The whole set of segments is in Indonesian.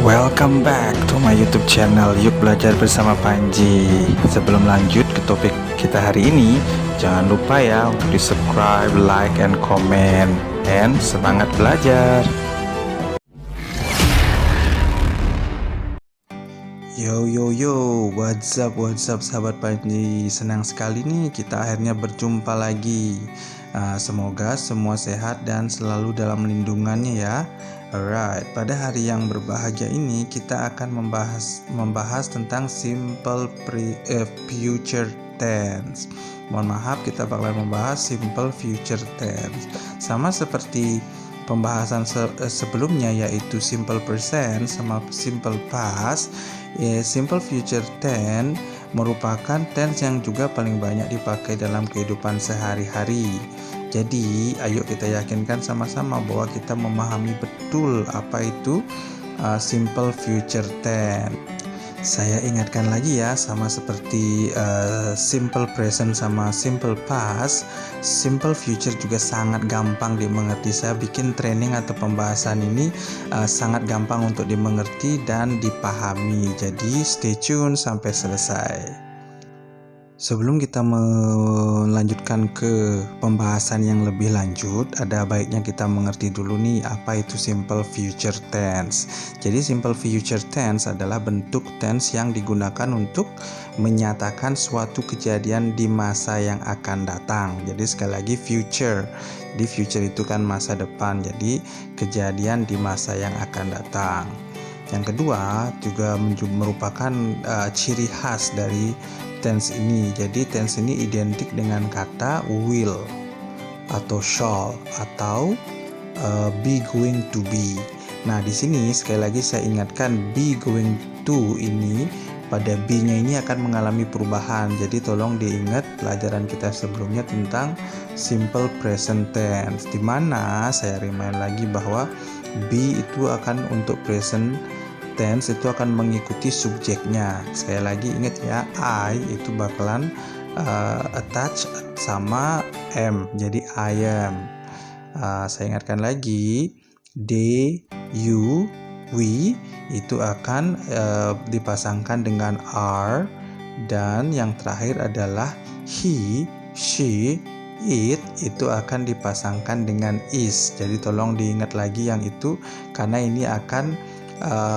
Welcome back to my YouTube channel. Yuk belajar bersama Panji. Sebelum lanjut ke topik kita hari ini, jangan lupa ya untuk di subscribe, like, and comment. And semangat belajar. Yo, what's up sahabat Panji. Senang sekali nih kita akhirnya berjumpa lagi. Semoga semua sehat dan selalu dalam lindungannya ya. Alright, pada hari yang berbahagia ini kita akan membahas tentang simple future tense. Mohon maaf, kita bakalan membahas simple future tense. Sama seperti pembahasan sebelumnya, yaitu simple present sama simple past. Simple future tense merupakan tense yang juga paling banyak dipakai dalam kehidupan sehari-hari. Jadi, ayo kita yakinkan sama-sama bahwa kita memahami betul apa itu simple future tense. Saya ingatkan lagi ya, sama seperti simple present sama simple past, simple future juga sangat gampang dimengerti. Saya bikin training atau pembahasan ini sangat gampang untuk dimengerti dan dipahami. Jadi stay tune sampai selesai. Sebelum kita melanjutkan ke pembahasan yang lebih lanjut, ada baiknya kita mengerti dulu nih apa itu simple future tense. Jadi simple future tense adalah bentuk tense yang digunakan untuk menyatakan suatu kejadian di masa yang akan datang. Jadi sekali lagi future. Di future itu kan masa depan. Jadi kejadian di masa yang akan datang. Yang kedua juga merupakan ciri khas dari tense ini. Jadi tense ini identik dengan kata will atau shall atau be going to be. Nah, di sini sekali lagi saya ingatkan, be going to ini pada be-nya ini akan mengalami perubahan. Jadi tolong diingat pelajaran kita sebelumnya tentang simple present tense, di mana saya remind lagi bahwa be itu akan untuk present tense itu akan mengikuti subjeknya. Sekali lagi ingat ya, I itu bakalan attach sama am, jadi I am. Saya ingatkan lagi, they, you, we itu akan dipasangkan dengan are, dan yang terakhir adalah he, she, it itu akan dipasangkan dengan is. Jadi tolong diingat lagi yang itu, karena ini akan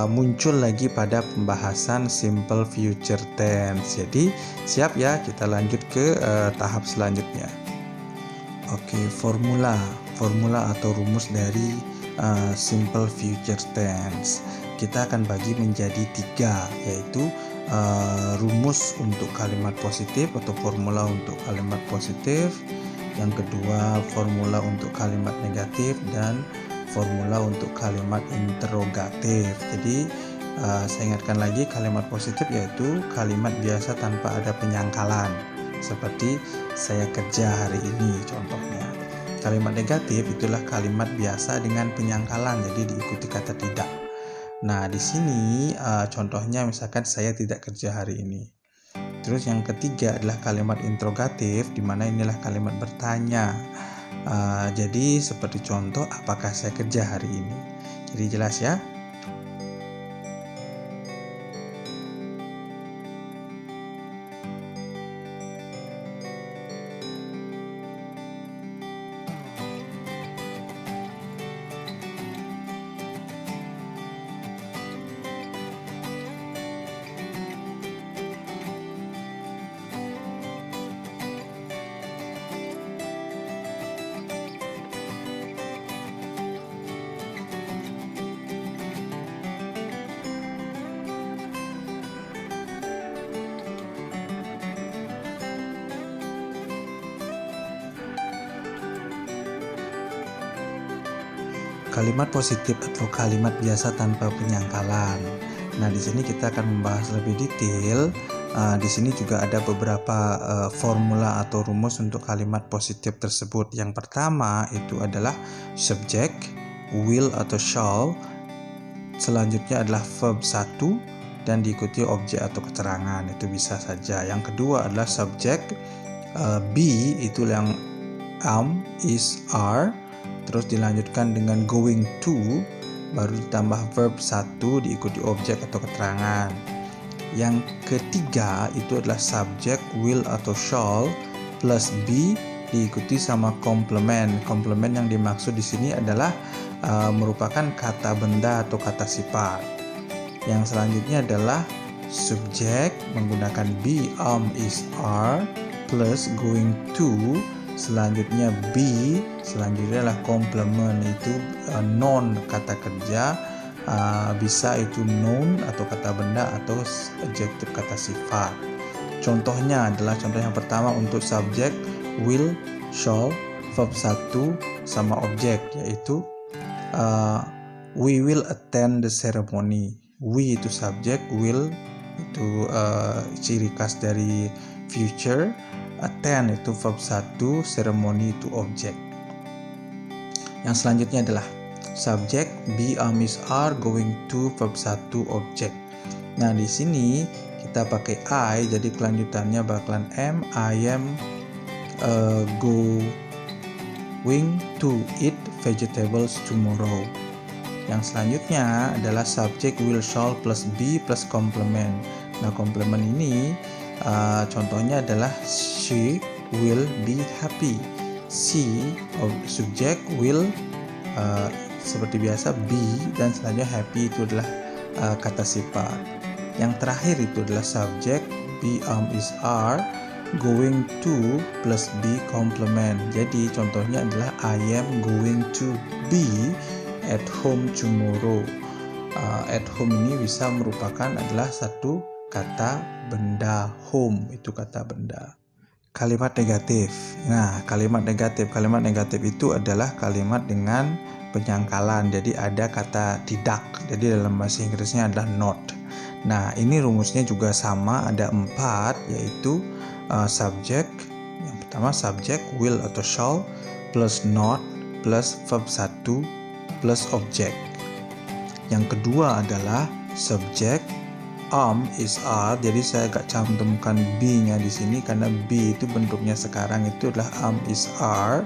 muncul lagi pada pembahasan simple future tense. Jadi siap ya, kita lanjut ke tahap selanjutnya. Oke, formula atau rumus dari simple future tense kita akan bagi menjadi 3, yaitu rumus untuk kalimat positif atau formula untuk kalimat positif, yang kedua formula untuk kalimat negatif, dan formula untuk kalimat interrogatif. Jadi saya ingatkan lagi, kalimat positif yaitu kalimat biasa tanpa ada penyangkalan, seperti saya kerja hari ini contohnya. Kalimat negatif itulah kalimat biasa dengan penyangkalan, jadi diikuti kata tidak. Nah, di sini contohnya misalkan saya tidak kerja hari ini. Terus yang ketiga adalah kalimat interrogatif, di mana inilah kalimat bertanya. Jadi seperti contoh, apakah saya kerja hari ini? Jadi jelas ya. Kalimat positif atau kalimat biasa tanpa penyangkalan. Nah, di sini kita akan membahas lebih detail. Di sini juga ada beberapa formula atau rumus untuk kalimat positif tersebut. Yang pertama itu adalah subjek, will atau shall. Selanjutnya adalah verb 1 dan diikuti objek atau keterangan, itu bisa saja. Yang kedua adalah subjek, be itu yang am, is, are. Terus dilanjutkan dengan going to, baru ditambah verb 1 diikuti objek atau keterangan. Yang ketiga itu adalah subjek will atau shall plus be diikuti sama komplement. Komplement yang dimaksud di sini adalah merupakan kata benda atau kata sifat. Yang selanjutnya adalah subjek menggunakan be, is, are plus going to. Selanjutnya be, selanjutnya adalah komplement, itu noun kata kerja, bisa itu noun atau kata benda atau adjektif kata sifat. Contohnya adalah contoh yang pertama untuk subjek will, shall, verb 1 sama objek, yaitu we will attend the ceremony. We itu subjek, will itu ciri khas dari future, attend itu verb 1, ceremony itu objek. Yang selanjutnya adalah subjek be, is, are going to verb 1 objek. Nah, di sini kita pakai I, jadi kelanjutannya bakalan am, I am going to eat vegetables tomorrow. Yang selanjutnya adalah subjek will, shall plus be plus komplement. Nah, komplement ini contohnya adalah she will be happy. She subjek, will seperti biasa be, dan selanjutnya happy itu adalah kata sifat. Yang terakhir itu adalah subjek be, is, are going to plus be komplement. Jadi contohnya adalah I am going to be at home tomorrow. At home ini bisa merupakan adalah satu kata benda, home itu kata benda. Kalimat negatif. Nah, kalimat negatif itu adalah kalimat dengan penyangkalan. Jadi ada kata tidak. Jadi dalam bahasa Inggrisnya adalah not. Nah, ini rumusnya juga sama, ada 4, yaitu subjek. Yang pertama subjek will atau shall plus not plus verb 1 plus objek. Yang kedua adalah subjek is, are. Jadi saya agak cantumkan be-nya di sini karena be itu bentuknya sekarang itu adalah is, are.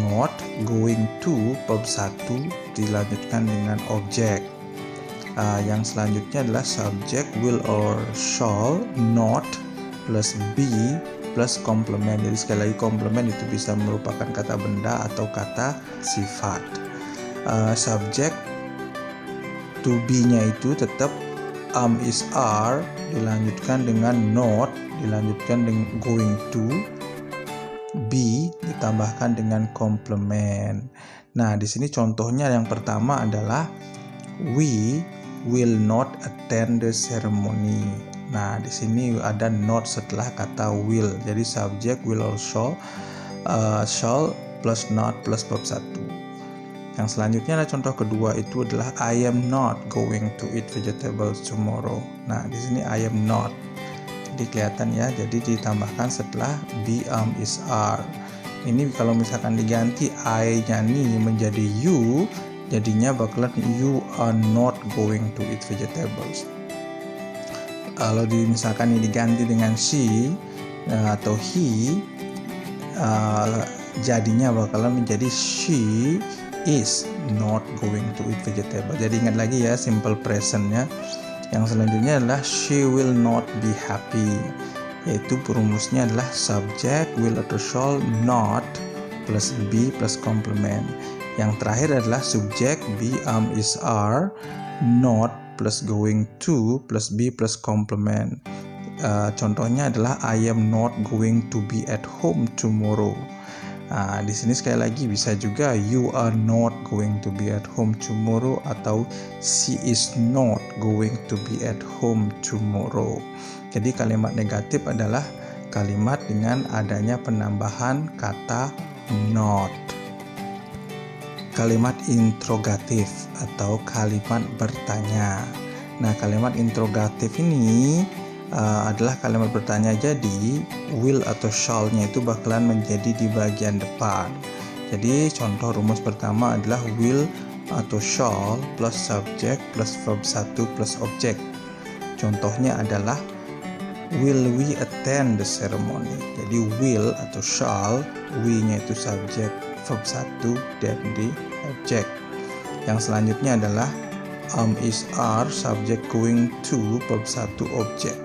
Not, going to verb 1 dilanjutkan dengan objek. Yang selanjutnya adalah subjek will or shall, not plus be plus komplement. Jadi sekali lagi komplement itu bisa merupakan kata benda atau kata sifat. Subjek to be-nya itu tetap is, are, dilanjutkan dengan not, dilanjutkan dengan going to, be ditambahkan dengan komplement. Nah, di sini contohnya yang pertama adalah we will not attend the ceremony. Nah, di sini ada not setelah kata will. Jadi subjek will or shall plus not plus verb 1. Yang selanjutnya adalah contoh kedua, itu adalah I am not going to eat vegetables tomorrow. Nah, di sini I am not. Jadi kelihatan ya, jadi ditambahkan setelah be, is, are. Ini kalau misalkan diganti I-nya nih menjadi you, jadinya bakalan you are not going to eat vegetables. Kalau misalkan ini diganti dengan she atau he, jadinya bakalan menjadi she is not going to eat vegetable. Jadi ingat lagi ya, simple presentnya. Yang selanjutnya adalah she will not be happy, yaitu perumusnya adalah subjek will atau shall not plus be plus komplement. Yang terakhir adalah subjek be, is, are, not plus going to plus be plus komplement. Contohnya adalah I am not going to be at home tomorrow. Di sini sekali lagi bisa juga you are not going to be at home tomorrow atau she is not going to be at home tomorrow. Jadi kalimat negatif adalah kalimat dengan adanya penambahan kata not. Kalimat interrogatif atau kalimat bertanya. Nah, kalimat interrogatif ini adalah kalimat bertanya, jadi will atau shall-nya itu bakalan menjadi di bagian depan. Jadi contoh rumus pertama adalah will atau shall plus subject plus verb 1 plus objek. Contohnya adalah will we attend the ceremony. Jadi will atau shall, we-nya itu subjek, verb 1 dan di objek. Yang selanjutnya adalah is are subject going to verb 1 object.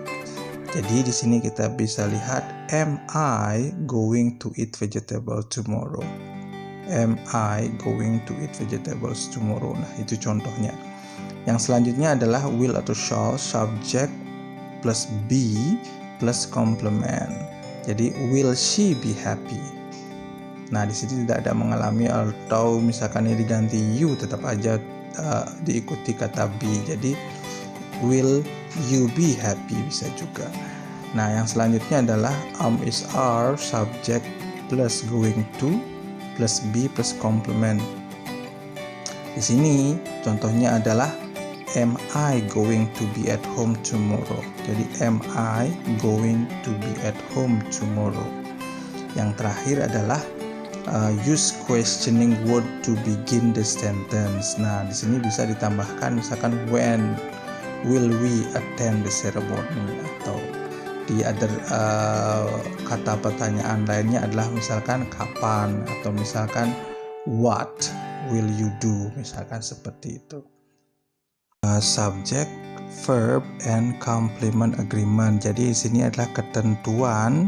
Jadi di sini kita bisa lihat, am I going to eat vegetable tomorrow? Am I going to eat vegetables tomorrow? Nah, itu contohnya. Yang selanjutnya adalah will atau shall subject plus be plus complement. Jadi will she be happy? Nah, di sini tidak ada mengalami, atau misalkan ini diganti you, tetap aja diikuti kata be. Jadi will you be happy bisa juga. Nah, yang selanjutnya adalah is are subject plus going to plus be plus complement. Di sini contohnya adalah am I going to be at home tomorrow? Jadi am I going to be at home tomorrow? Yang terakhir adalah use questioning word to begin the sentence. Nah, di sini bisa ditambahkan misalkan when will we attend the ceremony, atau di other kata pertanyaan lainnya adalah misalkan kapan, atau misalkan what will you do, misalkan seperti itu. Subject, verb, and complement agreement. Jadi di sini adalah ketentuan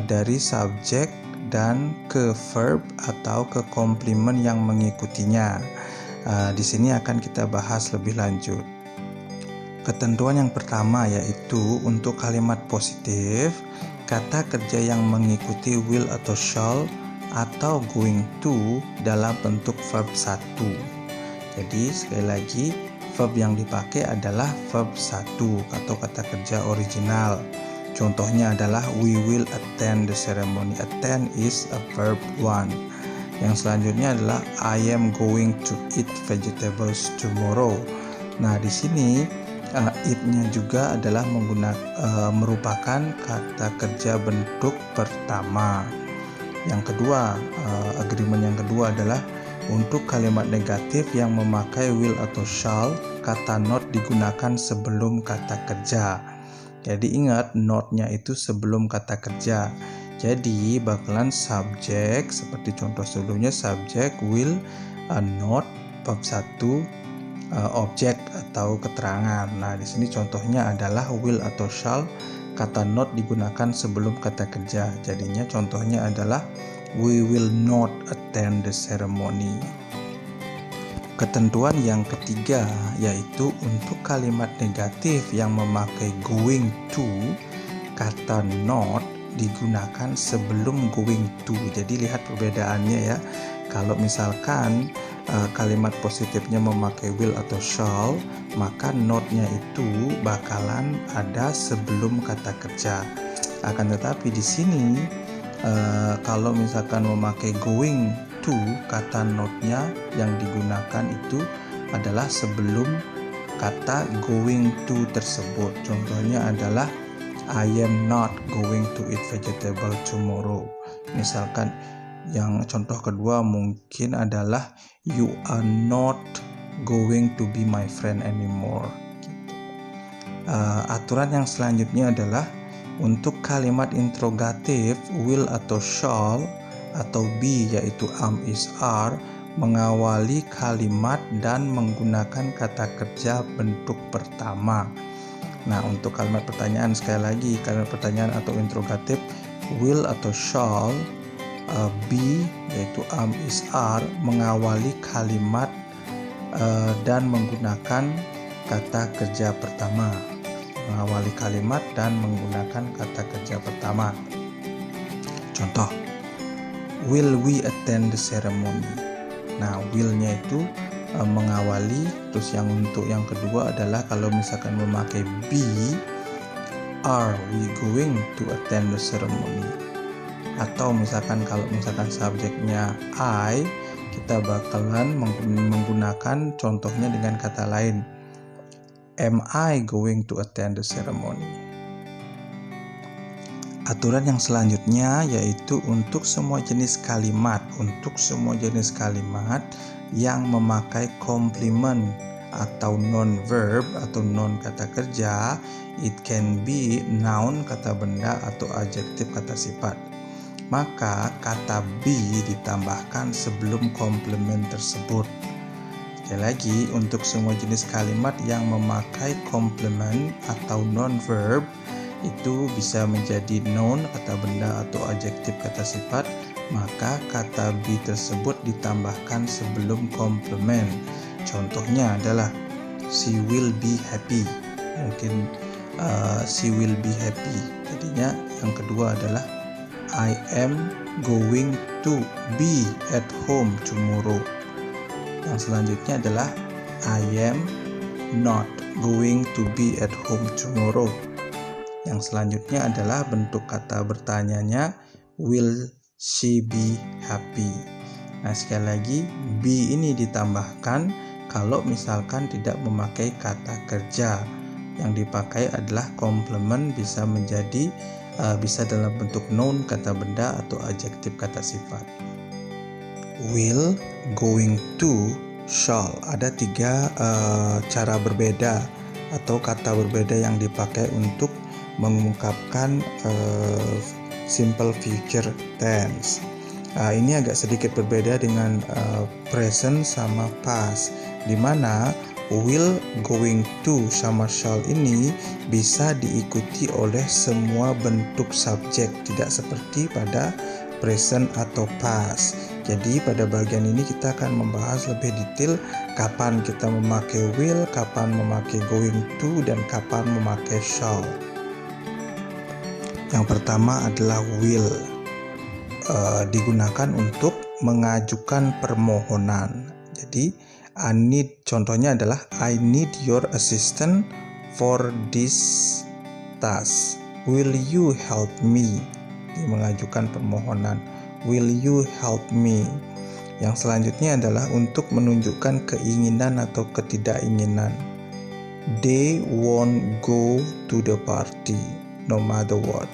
dari subjek dan ke verb atau ke complement yang mengikutinya. Di sini akan kita bahas lebih lanjut. Ketentuan yang pertama yaitu untuk kalimat positif, kata kerja yang mengikuti will atau shall atau going to dalam bentuk verb 1. Jadi sekali lagi, verb yang dipakai adalah verb 1 atau kata kerja original. Contohnya adalah we will attend the ceremony. Attend is a verb 1. Yang selanjutnya adalah I am going to eat vegetables tomorrow. Nah, di sini it-nya juga adalah merupakan kata kerja bentuk pertama. Yang kedua, agreement yang kedua adalah untuk kalimat negatif yang memakai will atau shall, kata not digunakan sebelum kata kerja. Jadi ingat, not-nya itu sebelum kata kerja. Jadi bakalan subject seperti contoh sebelumnya, subject will, not, verb 1, objek atau keterangan. Nah, di sini contohnya adalah will atau shall, kata not digunakan sebelum kata kerja. Jadinya contohnya adalah we will not attend the ceremony. Ketentuan yang ketiga yaitu untuk kalimat negatif yang memakai going to, kata not digunakan sebelum going to. Jadi lihat perbedaannya ya. Kalau misalkan kalimat positifnya memakai will atau shall, maka not-nya itu bakalan ada sebelum kata kerja. Akan tetapi di sini kalau misalkan memakai going to, kata not-nya yang digunakan itu adalah sebelum kata going to tersebut. Contohnya adalah I am not going to eat vegetable tomorrow. Misalkan yang contoh kedua mungkin adalah you are not going to be my friend anymore. Aturan yang selanjutnya adalah untuk kalimat interrogatif will atau shall atau be yaitu am, is, are mengawali kalimat dan menggunakan kata kerja bentuk pertama. Nah, untuk kalimat pertanyaan sekali lagi, kalimat pertanyaan atau interrogatif will atau shall, be yaitu am, is, are mengawali kalimat dan menggunakan kata kerja pertama. Mengawali kalimat dan menggunakan kata kerja pertama. Contoh, will we attend the ceremony? Nah, will-nya itu mengawali, terus yang untuk yang kedua adalah kalau misalkan memakai be, are we going to attend the ceremony? Atau misalkan kalau misalkan subjeknya I, kita bakalan menggunakan contohnya dengan kata lain, am I going to attend the ceremony? Aturan yang selanjutnya yaitu untuk semua jenis kalimat, yang memakai komplement atau non verb atau non kata kerja, it can be noun kata benda atau adjektif kata sifat. Maka kata be ditambahkan sebelum komplement tersebut. Sekali lagi, untuk semua jenis kalimat yang memakai komplement atau non-verb itu bisa menjadi noun kata benda atau adjektif kata sifat, maka kata be tersebut ditambahkan sebelum komplement. Contohnya adalah she will be happy. Mungkin she will be happy. Jadinya yang kedua adalah I am going to be at home tomorrow. Yang selanjutnya adalah I am not going to be at home tomorrow. Yang selanjutnya adalah bentuk kata bertanyanya will she be happy. Nah, sekali lagi be ini ditambahkan kalau misalkan tidak memakai kata kerja. Yang dipakai adalah komplement, bisa menjadi bisa dalam bentuk noun kata benda atau adjektif kata sifat. Will, going to, shall. Ada 3 cara berbeda atau kata berbeda yang dipakai untuk mengungkapkan simple future tense. Ini agak sedikit berbeda dengan present sama past, di mana will, going to, sama shall ini bisa diikuti oleh semua bentuk subjek, tidak seperti pada present atau past. Jadi pada bagian ini kita akan membahas lebih detail kapan kita memakai will, kapan memakai going to, dan kapan memakai shall. Yang pertama adalah will, digunakan untuk mengajukan permohonan. Jadi contohnya adalah I need your assistance for this task. Will you help me? Mengajukan permohonan. Will you help me? Yang selanjutnya adalah untuk menunjukkan keinginan atau ketidakinginan. They won't go to the party no matter what.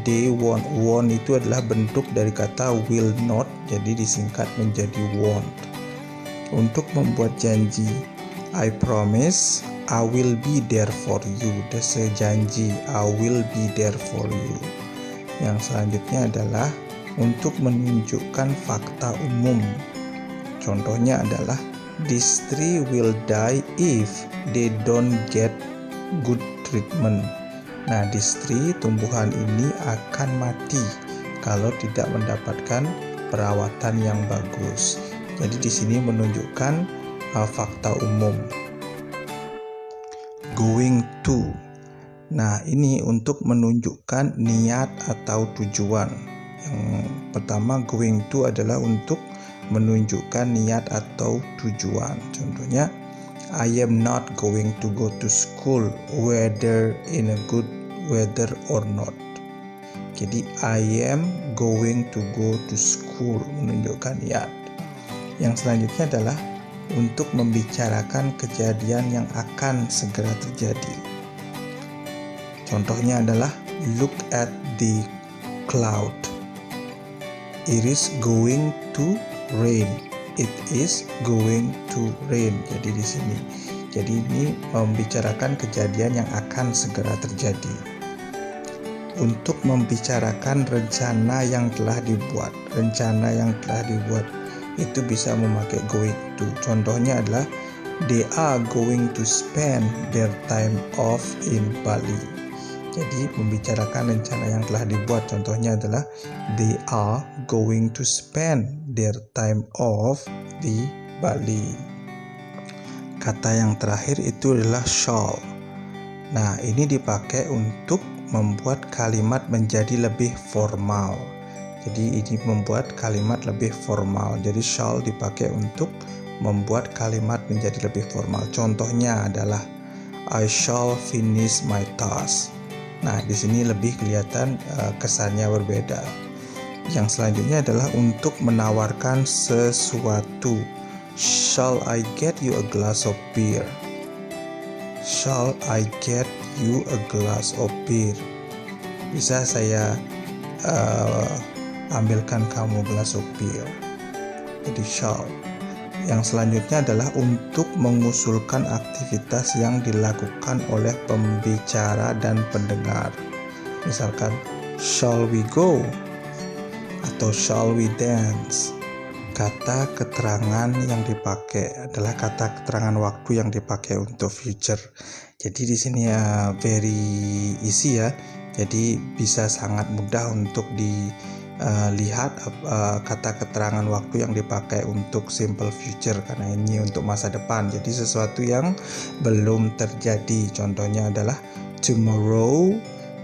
They won't. Won't itu adalah bentuk dari kata will not, jadi disingkat menjadi won't. Untuk membuat janji, I promise I will be there for you. Saya janji I will be there for you. Yang selanjutnya adalah untuk menunjukkan fakta umum. Contohnya adalah this tree will die if they don't get good treatment. Nah, this tree, tumbuhan ini akan mati kalau tidak mendapatkan perawatan yang bagus. Jadi di sini menunjukkan fakta umum. Going to. Nah, ini untuk menunjukkan niat atau tujuan. Yang pertama, going to adalah untuk menunjukkan niat atau tujuan. Contohnya, I am not going to go to school whether in a good weather or not. Jadi I am going to go to school, menunjukkan niat. Yang selanjutnya adalah untuk membicarakan kejadian yang akan segera terjadi. Contohnya adalah look at the cloud. It is going to rain. It is going to rain. Jadi di sini. Jadi ini membicarakan kejadian yang akan segera terjadi. Untuk membicarakan rencana yang telah dibuat. Rencana yang telah dibuat itu bisa memakai going to. Contohnya adalah they are going to spend their time off in Bali. Jadi membicarakan rencana yang telah dibuat, contohnya adalah they are going to spend their time off di Bali. Kata yang terakhir itu adalah shall. Nah, ini dipakai untuk membuat kalimat menjadi lebih formal. Jadi ini membuat kalimat lebih formal. Jadi shall dipakai untuk membuat kalimat menjadi lebih formal. Contohnya adalah I shall finish my task. Nah, di sini lebih kelihatan kesannya berbeda. Yang selanjutnya adalah untuk menawarkan sesuatu. Shall I get you a glass of beer? Shall I get you a glass of beer? Bisa saya ambilkan kamu gelas of beer. Jadi shall. Yang selanjutnya adalah untuk mengusulkan aktivitas yang dilakukan oleh pembicara dan pendengar. Misalkan, shall we go? Atau shall we dance? kata keterangan yang dipakai adalah kata keterangan waktu yang dipakai untuk future. Jadi di sini very easy ya. Jadi bisa sangat mudah untuk dilihat kata keterangan waktu yang dipakai untuk simple future, karena ini untuk masa depan. Jadi sesuatu yang belum terjadi. Contohnya adalah tomorrow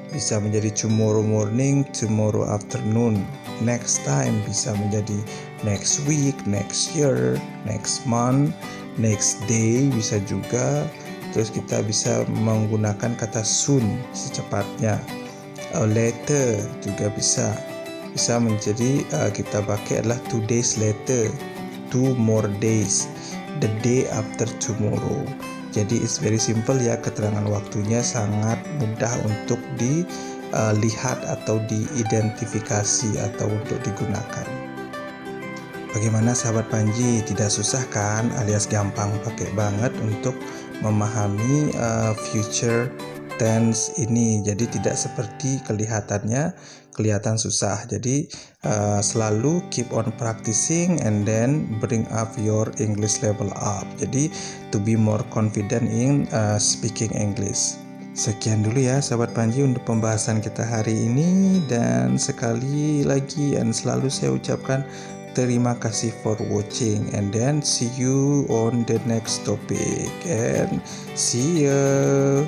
bisa menjadi tomorrow morning, tomorrow afternoon. Next time bisa menjadi next week, next year, next month, next day bisa juga. Terus kita bisa menggunakan kata soon, secepatnya. Later juga bisa menjadi kita pakai adalah 2 days later, 2 more days, the day after tomorrow. Jadi it's very simple ya, keterangan waktunya sangat mudah untuk dilihat atau diidentifikasi atau untuk digunakan. Bagaimana sahabat Panji, tidak susah kan, alias gampang pakai banget untuk memahami future tense ini. Jadi tidak seperti kelihatan susah. Jadi selalu keep on practicing and then bring up your English level up. Jadi to be more confident in speaking English. Sekian dulu ya sahabat Panji untuk pembahasan kita hari ini, dan sekali lagi dan selalu saya ucapkan terima kasih for watching, and then see you on the next topic, and see you.